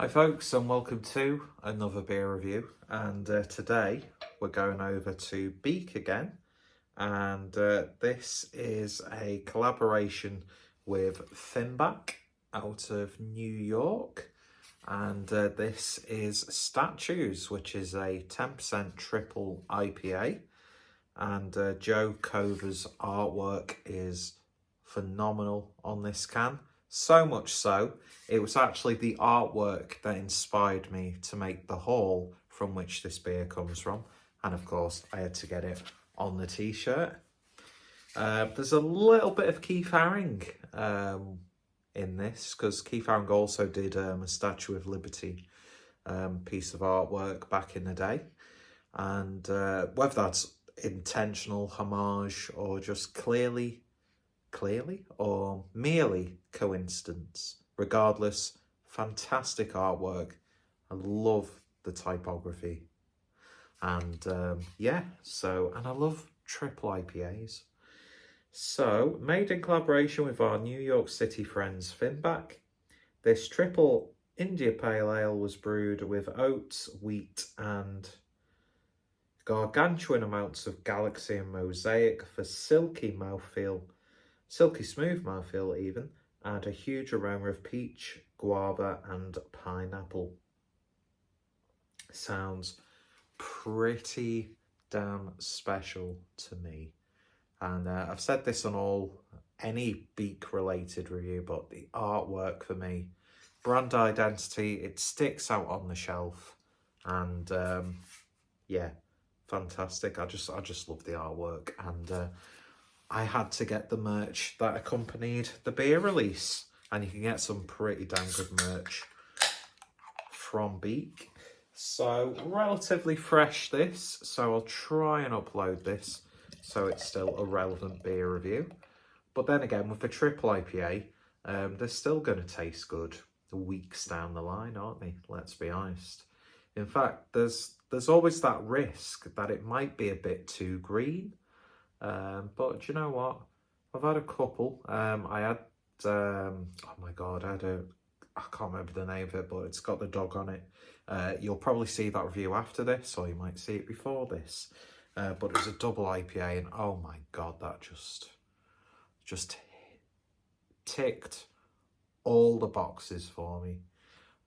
Hi folks, and welcome to another beer review, and today we're going over to Beak again, and this is a collaboration with Finback out of New York, and this is Statues, which is a 10% triple IPA, and Joe Cover's artwork is phenomenal on this can. So much so, it was actually the artwork that inspired me to make the haul from which this beer comes from. And of course, I had to get it on the t-shirt. There's a little bit of Keith Haring in this, because Keith Haring also did a Statue of Liberty piece of artwork back in the day. And whether that's intentional homage or just clearly or merely coincidence, regardless, fantastic artwork. I love the typography, and and I love triple IPAs. So made in collaboration with our New York City friends Finback, this triple India Pale Ale was brewed with oats, wheat and gargantuan amounts of Galaxy and Mosaic for silky-smooth mouthfeel even, and a huge aroma of peach, guava and pineapple. Sounds pretty damn special to me. And I've said this on any Beak related review, but the artwork for me, brand identity, it sticks out on the shelf, and yeah, fantastic. I just love the artwork, and I had to get the merch that accompanied the beer release, and you can get some pretty damn good merch from Beak. So relatively fresh this, so I'll try and upload this so it's still a relevant beer review. But then again, with the triple IPA, they're still going to taste good weeks down the line, aren't they? Let's be honest. In fact, there's always that risk that it might be a bit too green. But do you know what? I've had a couple. I had, oh my God, I can't remember the name of it, but it's got the dog on it. You'll probably see that review after this, or you might see it before this. But it was a double IPA, and oh my God, that just ticked all the boxes for me.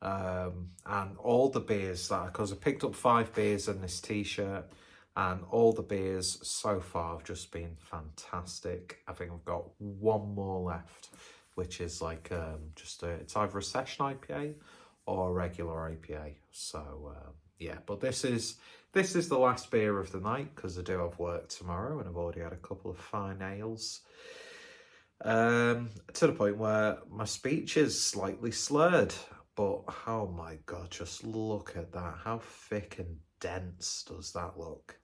And all the beers because I picked up 5 beers in this t-shirt, and all the beers so far have just been fantastic. I think I've got one more left, which is like it's either a session IPA or a regular IPA. So yeah, but this is the last beer of the night, because I do have work tomorrow, and I've already had a couple of fine ales. To the point where my speech is slightly slurred, but oh my God, just look at that. How thick and dense does that look?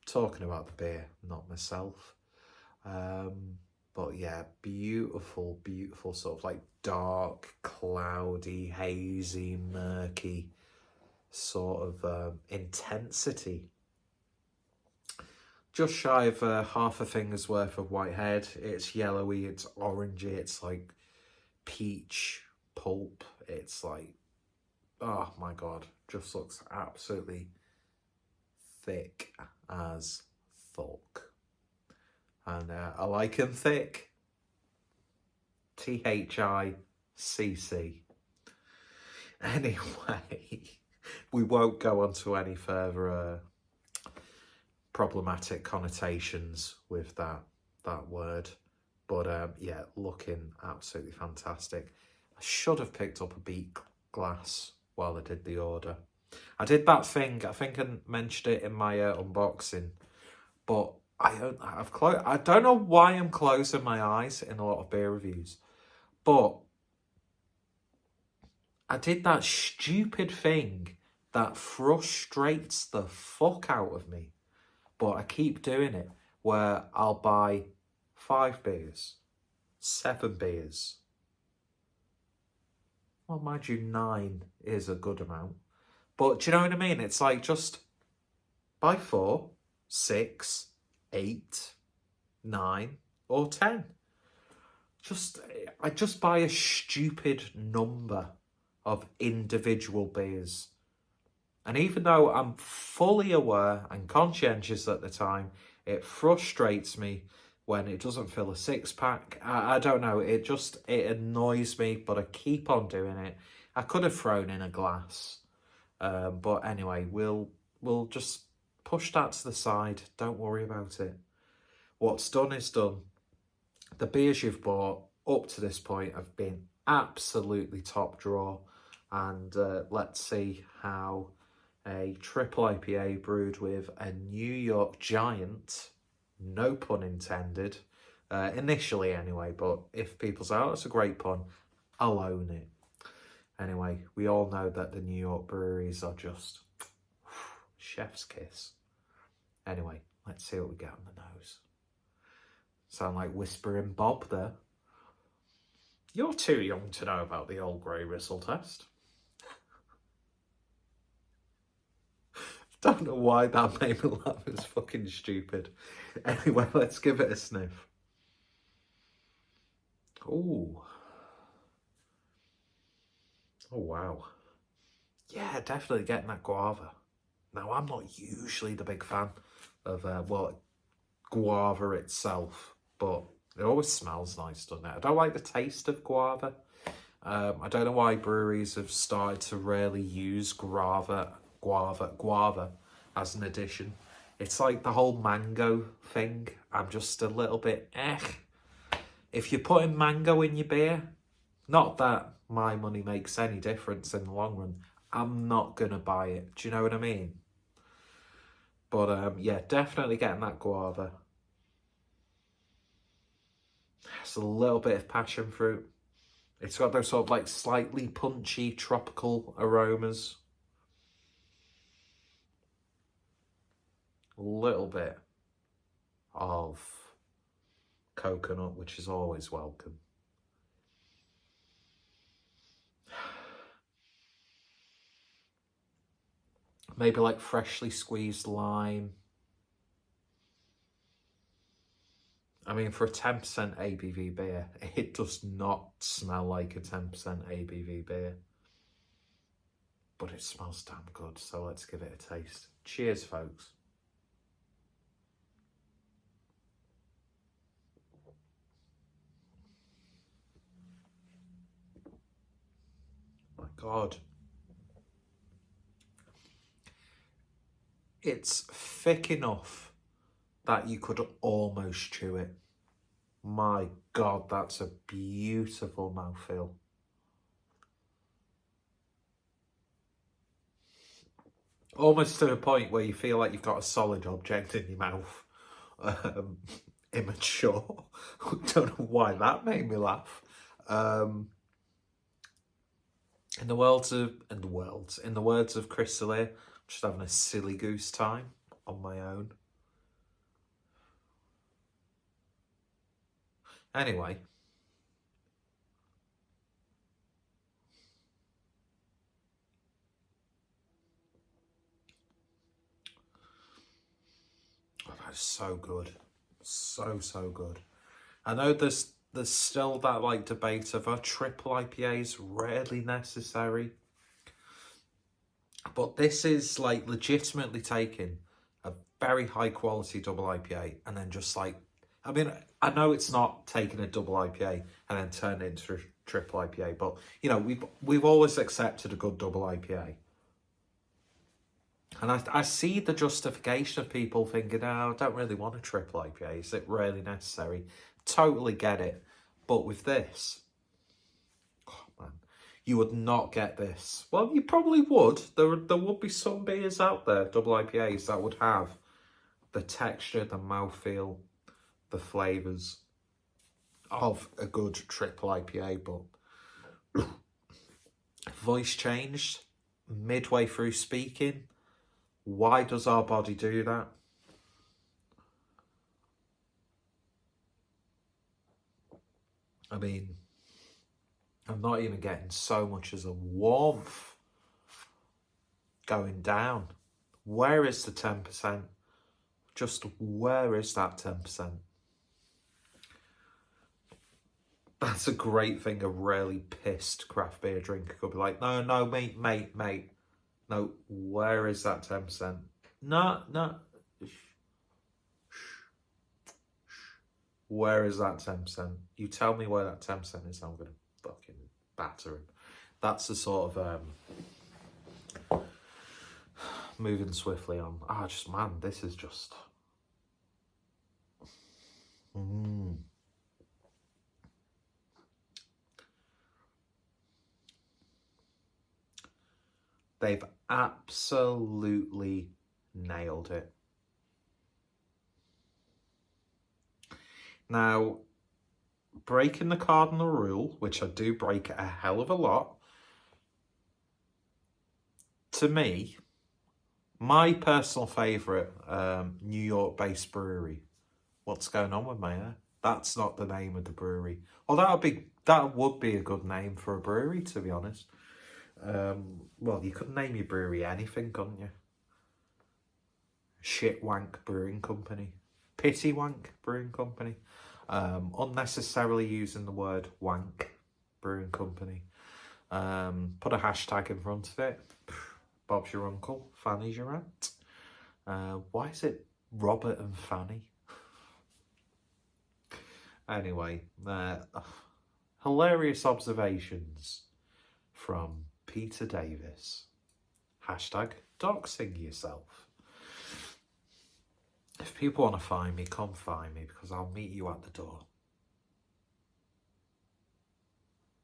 Talking about the beer, not myself. But yeah, beautiful sort of like dark, cloudy, hazy, murky sort of intensity. Just shy of half a finger's worth of white head. It's yellowy, it's orangey, it's like peach pulp. It's like, oh my God, just looks absolutely thick as fuck. And I like him thick. THICC. Anyway, we won't go on to any further problematic connotations with that word, but yeah, looking absolutely fantastic. I should have picked up a Beak glass while I did the order. I did that thing, I think I mentioned it in my unboxing, but I don't know why I'm closing my eyes in a lot of beer reviews, but I did that stupid thing that frustrates the fuck out of me, but I keep doing it, where I'll buy 5 beers, 7 beers. Well, mind you, 9 is a good amount. But do you know what I mean? It's like, just buy 4, 6, 8, 9 or 10. I just buy a stupid number of individual beers. And even though I'm fully aware and conscientious at the time, it frustrates me when it doesn't fill a 6-pack. I don't know, it annoys me, but I keep on doing it. I could have thrown in a glass. But anyway, we'll just push that to the side. Don't worry about it. What's done is done. The beers you've bought up to this point have been absolutely top draw. And let's see how a triple IPA brewed with a New York giant, no pun intended, initially anyway, but if people say, oh, it's a great pun, I'll own it. Anyway, we all know that the New York breweries are just chef's kiss. Anyway, let's see what we get on the nose. Sound like Whispering Bob there. You're too young to know about the old grey whistle test. Don't know why that made me laugh. It's fucking stupid. Anyway, let's give it a sniff. Ooh. Oh, wow. Yeah, definitely getting that guava. Now, I'm not usually the big fan of, guava itself, but it always smells nice, doesn't it? I don't like the taste of guava. I don't know why breweries have started to really use guava as an addition. It's like the whole mango thing. I'm just a little bit If you're putting mango in your beer, not that my money makes any difference in the long run, I'm not gonna buy it. Do you know what I mean? But yeah, definitely getting that guava. It's a little bit of passion fruit. It's got those sort of like slightly punchy tropical aromas. A little bit of coconut, which is always welcome. Maybe like freshly squeezed lime. I mean, for a 10% ABV beer, it does not smell like a 10% ABV beer. But it smells damn good, so let's give it a taste. Cheers, folks. My God. It's thick enough that you could almost chew it. My God, that's a beautiful mouthfeel. Almost to the point where you feel like you've got a solid object in your mouth. Immature. Don't know why that made me laugh. In the words of Chris D'Elia, I'm just having a silly goose time on my own. Anyway. Oh, that's so good. So good. I know there's still that like debate of a triple IPAs rarely necessary. But this is like legitimately taking a very high quality double IPA and then just like, I mean, I know it's not taking a double IPA and then turning it into a triple IPA, but you know, we've always accepted a good double IPA. And I see the justification of people thinking, oh, I don't really want a triple IPA. Is it really necessary? Totally get it. But with this, oh man, you would not get this. Well, you probably would. There would be some beers out there, double IPAs, that would have the texture, the mouthfeel, the flavours of a good triple IPA. But voice changed midway through speaking. Why does our body do that? I mean, I'm not even getting so much as a warmth going down. Where is the 10%? Just where is that 10%? That's a great thing a really pissed craft beer drinker could be like, no, mate. No, where is that 10%? No. Where is that 10%? You tell me where that 10% is, I'm going to fucking batter him. That's the sort of moving swiftly on. Man, this is just... They've absolutely nailed it. Now, breaking the cardinal rule, which I do break a hell of a lot, to me, my personal favourite New York-based brewery. What's going on with my hair? That's not the name of the brewery. Well, that would be a good name for a brewery, to be honest. Well, you could name your brewery anything, couldn't you? Shit Wank Brewing Company. Pity Wank Brewing Company. Unnecessarily using the word wank brewing company. Put a hashtag in front of it. Bob's your uncle, Fanny's your aunt. Why is it Robert and Fanny? Anyway, hilarious observations from Peter Davis. Hashtag doxing yourself. If people want to find me, come find me, because I'll meet you at the door.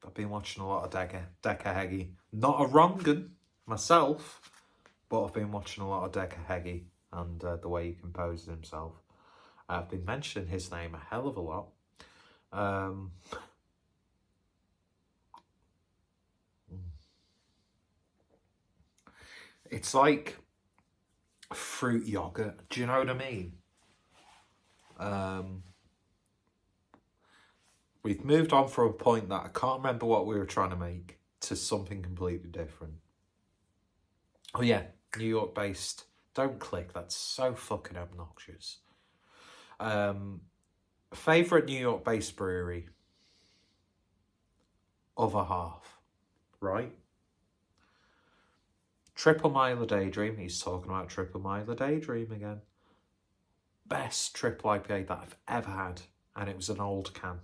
I've been watching a lot of Decker Heggie. Not a wrong un myself, but I've been watching a lot of Decker Heggie and the way he composes himself. I've been mentioning his name a hell of a lot. It's like fruit yogurt. Do you know what I mean? We've moved on from a point that I can't remember what we were trying to make to something completely different. Oh yeah, New York based. Don't click, that's so fucking obnoxious. Favourite New York based brewery? Other half, right? Triple Miler Daydream. He's talking about Triple Miler Daydream again. Best triple IPA that I've ever had. And it was an old can.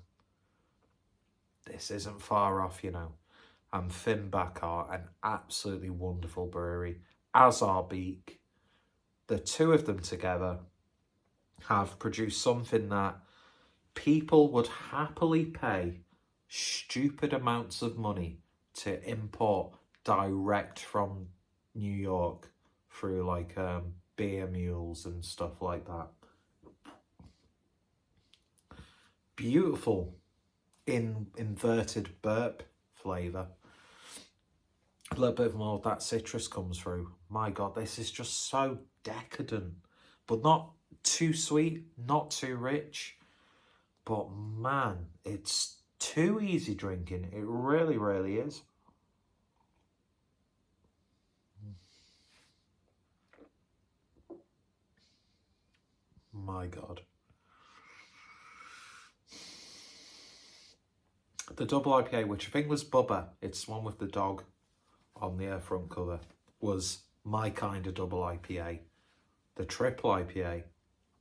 This isn't far off, you know. And Finback are an absolutely wonderful brewery. As are Beak. The two of them together have produced something that people would happily pay stupid amounts of money to import direct from New York through like beer mules and stuff like that. Beautiful inverted burp flavour. A little bit more of that citrus comes through. My God, this is just so decadent, but not too sweet, not too rich. But man, it's too easy drinking. It really, really is. My God. The double IPA, which I think was Bubba, it's one with the dog on the front cover, was my kind of double IPA. The triple IPA,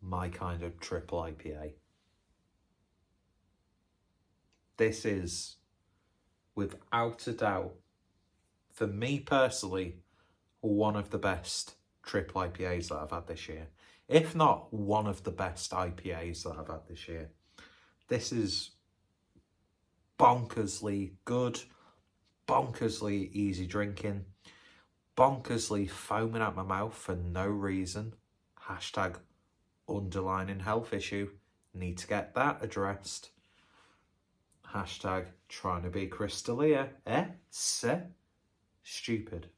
my kind of triple IPA. This is, without a doubt, for me personally, one of the best triple IPAs that I've had this year. If not one of the best IPAs that I've had this year. This is bonkersly good, bonkersly easy drinking, bonkersly foaming at my mouth for no reason. Hashtag underlining health issue. Need to get that addressed. Hashtag trying to be crystalia. Stupid.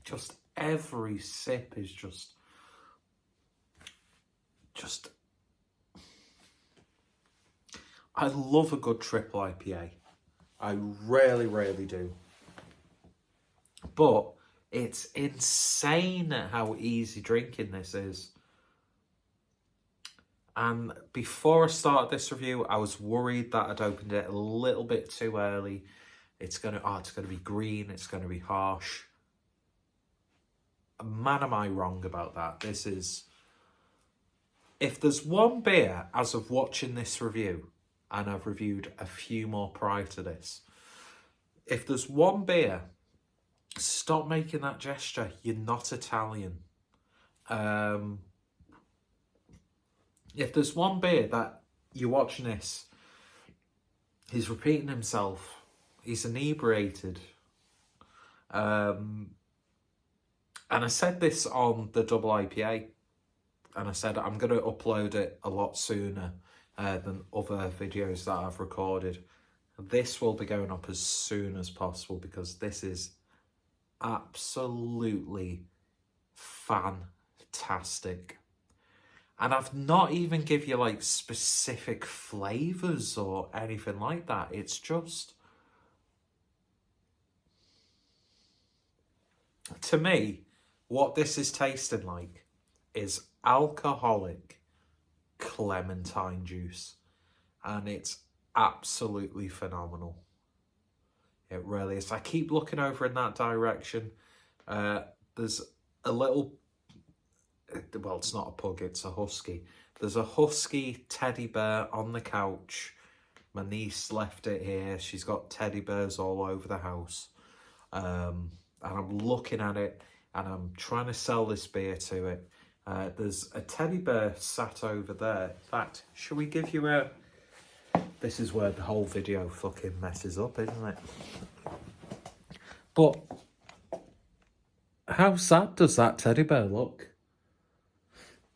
Just every sip is just I love a good triple IPA. I really, really do. But it's insane how easy drinking this is. And before I started this review, I was worried that I'd opened it a little bit too early. It's gonna be green, it's gonna be harsh. Man, am I wrong about that? This is, if there's one beer as of watching this review, and I've reviewed a few more prior to this, if there's one beer, stop making that gesture. You're not Italian. If there's one beer that you're watching this, he's repeating himself, he's inebriated. And I said this on the double IPA, and I said I'm going to upload it a lot sooner than other videos that I've recorded. This will be going up as soon as possible because this is absolutely fantastic. And I've not even give you like specific flavours or anything like that. It's just, to me, what this is tasting like is alcoholic clementine juice. And it's absolutely phenomenal. It really is. I keep looking over in that direction. There's a little, well, it's not a pug, it's a husky. There's a husky teddy bear on the couch. My niece left it here. She's got teddy bears all over the house. And I'm looking at it and I'm trying to sell this beer to it. There's a teddy bear sat over there. In fact, should we give you a... This is where the whole video fucking messes up, isn't it? But how sad does that teddy bear look?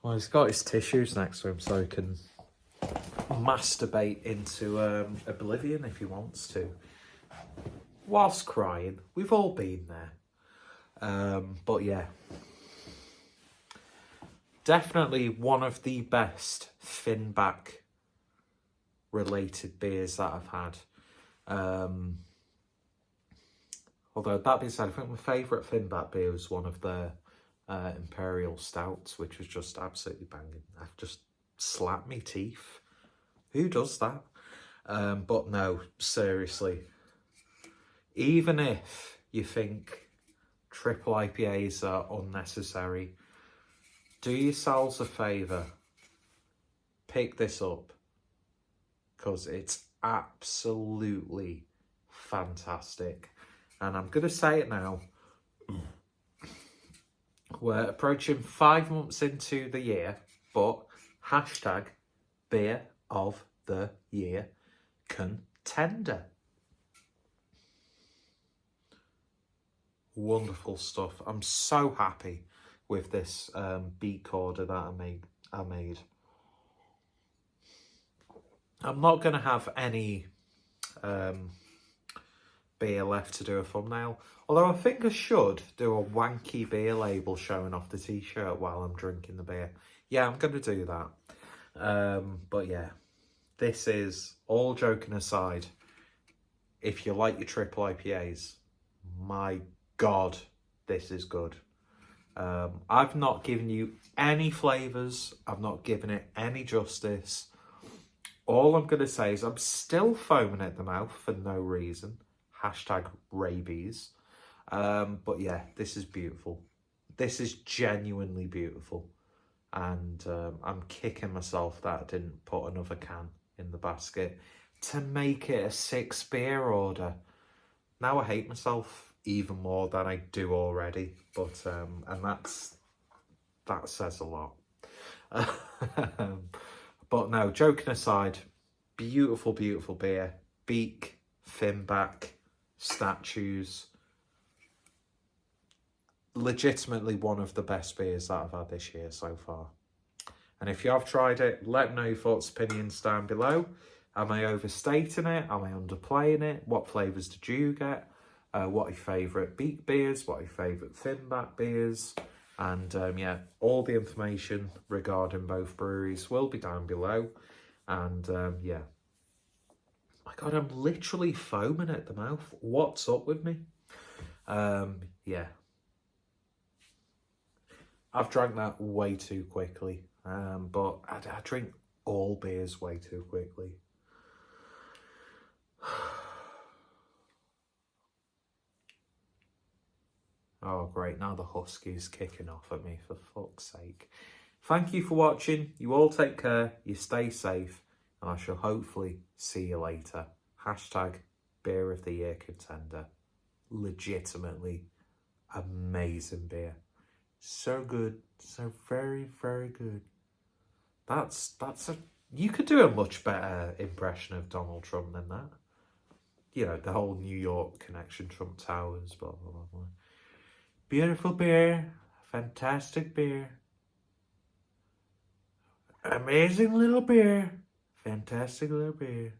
Well, he's got his tissues next to him so he can masturbate into oblivion if he wants to. Whilst crying. We've all been there. But yeah. Definitely one of the best Finback related beers that I've had. Although that being said, I think my favourite Finback beer was one of their Imperial Stouts, which was just absolutely banging. I've just slapped me teeth. Who does that? But no, seriously. Even if you think triple IPAs are unnecessary, do yourselves a favour. Pick this up. Because it's absolutely fantastic. And I'm going to say it now. We're approaching 5 months into the year, but hashtag beer of the year contender. Wonderful stuff. I'm so happy with this Beak order that I made. I'm not going to have any beer left to do a thumbnail. Although I think I should do a wanky beer label showing off the t-shirt while I'm drinking the beer. Yeah, I'm going to do that. But yeah, this is, all joking aside, if you like your triple IPAs, my God, this is good. I've not given you any flavours. I've not given it any justice. All I'm going to say is I'm still foaming at the mouth for no reason. Hashtag rabies. But yeah, this is beautiful. This is genuinely beautiful. And I'm kicking myself that I didn't put another can in the basket to make it a 6 beer order. Now I hate myself even more than I do already. But, and that says a lot. But no, joking aside, beautiful, beautiful beer. Beak, Finback, statues. Legitimately one of the best beers that I've had this year so far. And if you have tried it, let me know your thoughts, opinions down below. Am I overstating it? Am I underplaying it? What flavours did you get? What are your favourite Beak beers? What are your favourite Finback beers? And yeah, all the information regarding both breweries will be down below. And yeah. My God, I'm literally foaming at the mouth. What's up with me? Yeah. I've drank that way too quickly. But I drink all beers way too quickly. Oh, great. Now the husky's kicking off at me, for fuck's sake. Thank you for watching. You all take care. You stay safe. And I shall hopefully see you later. Hashtag Beer of the Year contender. Legitimately amazing beer. So good. So very, very good. That's a... You could do a much better impression of Donald Trump than that. You know, the whole New York connection, Trump Towers, blah, blah, blah, blah. Beautiful beer. Fantastic beer. Amazing little beer. Fantastic little beer.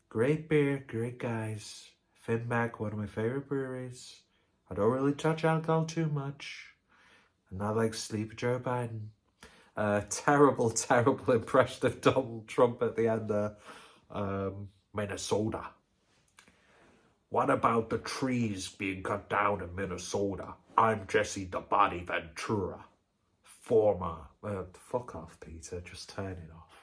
Great beer. Great guys. Finback, one of my favourite breweries. I don't really touch alcohol too much. I'm not like Sleepy Joe Biden. Terrible, terrible impression of Donald Trump at the end there. Minnesota. What about the trees being cut down in Minnesota? I'm Jesse the Body Ventura. Former... fuck off, Peter. Just turn it off.